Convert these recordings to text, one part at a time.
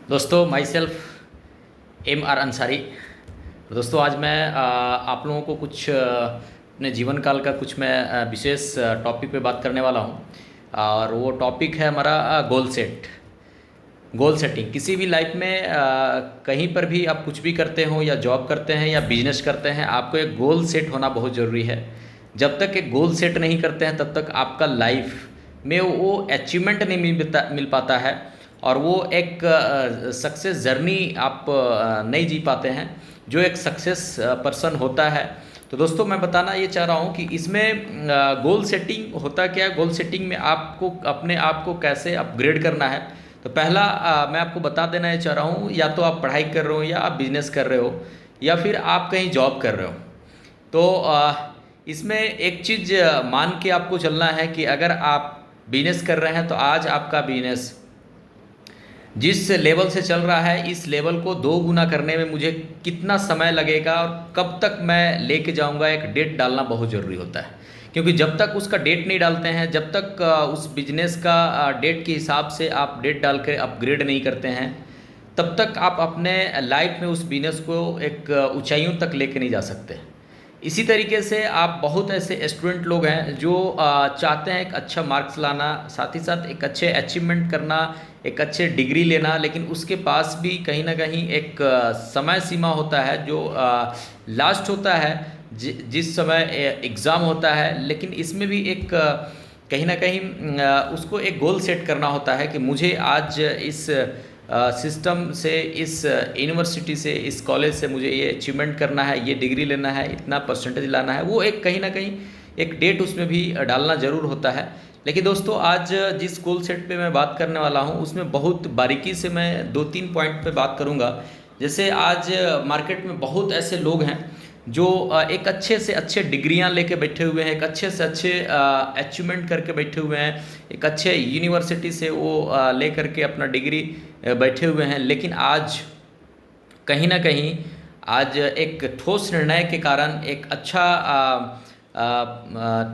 दोस्तों myself M R Ansari. तो दोस्तों आज मैं आप लोगों को कुछ अपने जीवन काल का कुछ मैं विशेष टॉपिक पे बात करने वाला हूँ। और वो टॉपिक है हमारा गोल सेटिंग। किसी भी लाइफ में कहीं पर भी आप कुछ भी करते हो या जॉब करते हैं या बिजनेस करते हैं, आपको एक गोल सेट होना बहुत ज़रूरी है। जब तक एक गोल सेट नहीं करते हैं तब तक आपका लाइफ में वो अचीवमेंट नहीं मिल पाता है, और वो एक सक्सेस जर्नी आप नहीं जी पाते हैं जो एक सक्सेस पर्सन होता है। तो दोस्तों मैं बताना ये चाह रहा हूँ कि इसमें गोल सेटिंग होता क्या है। गोल सेटिंग में आपको अपने आप को कैसे अपग्रेड करना है। तो पहला मैं आपको बता देना ये चाह रहा हूँ, या तो आप पढ़ाई कर रहे हो या आप बिजनेस कर रहे हो या फिर आप कहीं जॉब कर रहे हो, तो इसमें एक चीज़ मान के आपको चलना है कि अगर आप बिजनेस कर रहे हैं तो आज आपका बिजनेस जिस लेवल से चल रहा है, इस लेवल को 2 गुना करने में मुझे कितना समय लगेगा और कब तक मैं लेके जाऊंगा, एक डेट डालना बहुत ज़रूरी होता है। क्योंकि जब तक उसका डेट नहीं डालते हैं, जब तक उस बिजनेस का डेट के हिसाब से आप डेट डाल कर अपग्रेड नहीं करते हैं, तब तक आप अपने लाइफ में उस बिजनेस को एक ऊंचाइयों तक लेके नहीं जा सकते। इसी तरीके से आप बहुत ऐसे स्टूडेंट लोग हैं जो चाहते हैं एक अच्छा मार्क्स लाना, साथ ही साथ एक अच्छे अचीवमेंट करना, एक अच्छे डिग्री लेना, लेकिन उसके पास भी कहीं ना कहीं एक समय सीमा होता है जो लास्ट होता है, जिस समय एग्ज़ाम होता है। लेकिन इसमें भी एक कहीं ना कहीं उसको एक गोल सेट करना होता है कि मुझे आज इस सिस्टम से, इस यूनिवर्सिटी से, इस कॉलेज से मुझे ये अचीवमेंट करना है, ये डिग्री लेना है, इतना परसेंटेज लाना है। वो एक कहीं ना कहीं एक डेट उसमें भी डालना ज़रूर होता है। लेकिन दोस्तों आज जिस गोल सेट पे मैं बात करने वाला हूँ उसमें बहुत बारीकी से मैं 2-3 पॉइंट पे बात करूँगा। जैसे आज मार्केट में बहुत ऐसे लोग हैं जो एक अच्छे से अच्छे डिग्रियां लेके बैठे हुए हैं, एक अच्छे से अच्छे अचीवमेंट करके बैठे हुए हैं, एक अच्छे यूनिवर्सिटी से वो ले करके अपना डिग्री बैठे हुए हैं। लेकिन आज कहीं ना कहीं आज एक ठोस निर्णय के कारण, एक अच्छा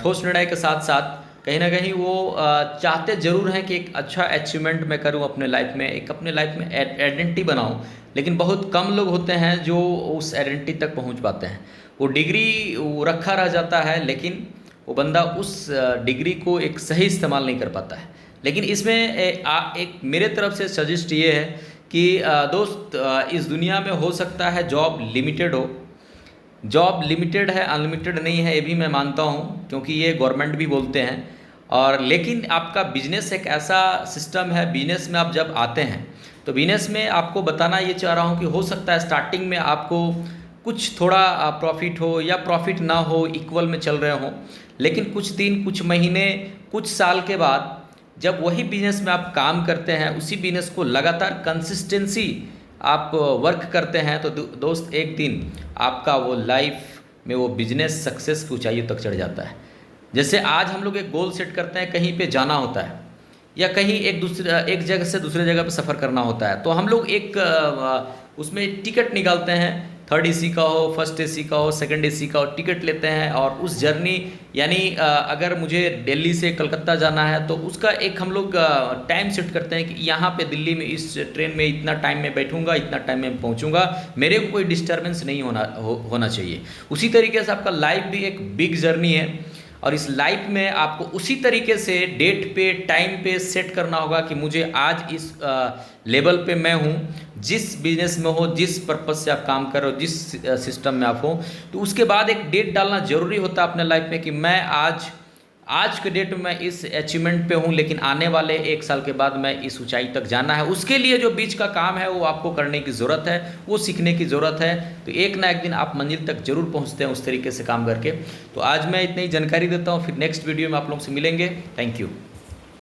ठोस निर्णय के साथ साथ कहीं ना कहीं वो चाहते ज़रूर हैं कि एक अच्छा अचीवमेंट मैं करूं अपने लाइफ में, एक अपने लाइफ में आइडेंटिटी बनाऊं। लेकिन बहुत कम लोग होते हैं जो उस आइडेंटिटी तक पहुंच पाते हैं। वो डिग्री वो रखा रह जाता है, लेकिन वो बंदा उस डिग्री को एक सही इस्तेमाल नहीं कर पाता है। लेकिन इसमें एक मेरे तरफ से सजेस्ट ये है कि दोस्त, इस दुनिया में हो सकता है जॉब लिमिटेड हो, जॉब लिमिटेड है, अनलिमिटेड नहीं है, ये भी मैं मानता हूँ, क्योंकि ये गवर्नमेंट भी बोलते हैं। और लेकिन आपका बिजनेस एक ऐसा सिस्टम है, बिजनेस में आप जब आते हैं तो बिजनेस में आपको बताना ये चाह रहा हूँ कि हो सकता है स्टार्टिंग में आपको कुछ थोड़ा प्रॉफिट हो या प्रॉफिट ना हो, इक्वल में चल रहे हों। लेकिन कुछ दिन, कुछ महीने, कुछ साल के बाद जब वही बिजनेस में आप काम करते हैं, उसी बिजनेस को लगातार कंसिस्टेंसी आप वर्क करते हैं, तो दोस्त एक दिन आपका वो लाइफ में वो बिजनेस सक्सेस की ऊंचाइयों तक चढ़ जाता है। जैसे आज हम लोग एक गोल सेट करते हैं, कहीं पे जाना होता है या कहीं एक जगह से दूसरे जगह पे सफ़र करना होता है, तो हम लोग एक उसमें टिकट निकालते हैं। 3rd AC का हो, 1st AC का हो, 2nd AC का हो, टिकट लेते हैं और उस जर्नी, यानी अगर मुझे दिल्ली से कलकत्ता जाना है तो उसका एक हम लोग टाइम सेट करते हैं कि यहाँ पे दिल्ली में इस ट्रेन में इतना टाइम में बैठूंगा, इतना टाइम में पहुँचूंगा, मेरे को कोई डिस्टर्बेंस नहीं होना चाहिए। उसी तरीके से आपका लाइफ भी एक बिग जर्नी है, और इस लाइफ में आपको उसी तरीके से डेट पे, टाइम पे सेट करना होगा कि मुझे आज इस लेवल पे मैं हूँ, जिस बिजनेस में हो, जिस पर्पज़ से आप काम कर रहे हो, जिस सिस्टम में आप हो। तो उसके बाद एक डेट डालना ज़रूरी होता है अपने लाइफ में कि मैं आज के डेट में मैं इस अचीवमेंट पे हूँ, लेकिन आने वाले 1 साल के बाद मैं इस ऊंचाई तक जाना है। उसके लिए जो बीच का काम है वो आपको करने की ज़रूरत है, वो सीखने की ज़रूरत है। तो एक ना एक दिन आप मंजिल तक जरूर पहुँचते हैं उस तरीके से काम करके। तो आज मैं इतनी जानकारी देता हूँ, फिर नेक्स्ट वीडियो में आप लोगों से मिलेंगे। Thank you.